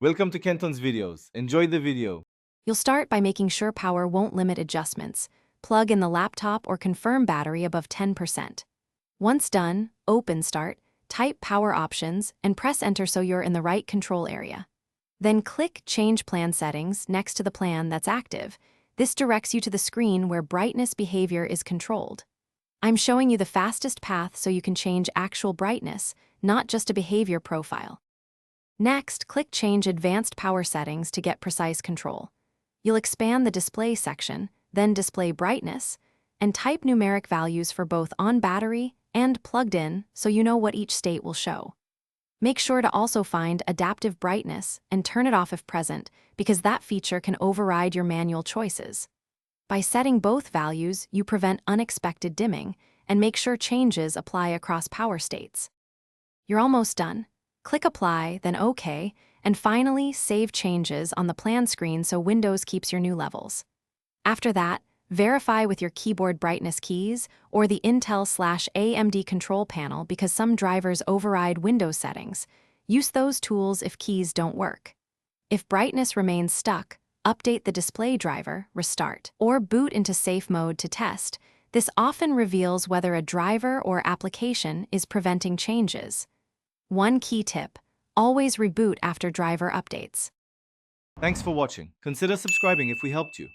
Welcome to Kenton's videos. Enjoy the video. You'll start by making sure power won't limit adjustments. Plug in the laptop or confirm battery above 10%. Once done, open Start, type Power Options, and press Enter so you're in the right control area. Then click Change Plan Settings next to the plan that's active. This directs you to the screen where brightness behavior is controlled. I'm showing you the fastest path so you can change actual brightness, not just a behavior profile. Next, click Change Advanced Power Settings to get precise control. You'll expand the Display section, then Display Brightness, and type numeric values for both on battery and plugged in so you know what each state will show. Make sure to also find Adaptive Brightness and turn it off if present, because that feature can override your manual choices. By setting both values, you prevent unexpected dimming and make sure changes apply across power states. You're almost done. Click Apply, then OK, and finally Save Changes on the plan screen so Windows keeps your new levels. After that, verify with your keyboard brightness keys or the Intel/AMD control panel because some drivers override Windows settings. Use those tools if keys don't work. If brightness remains stuck, update the display driver, restart, or boot into safe mode to test. This often reveals whether a driver or application is preventing changes. One key tip: always reboot after driver updates. Thanks for watching. Consider subscribing if we helped you.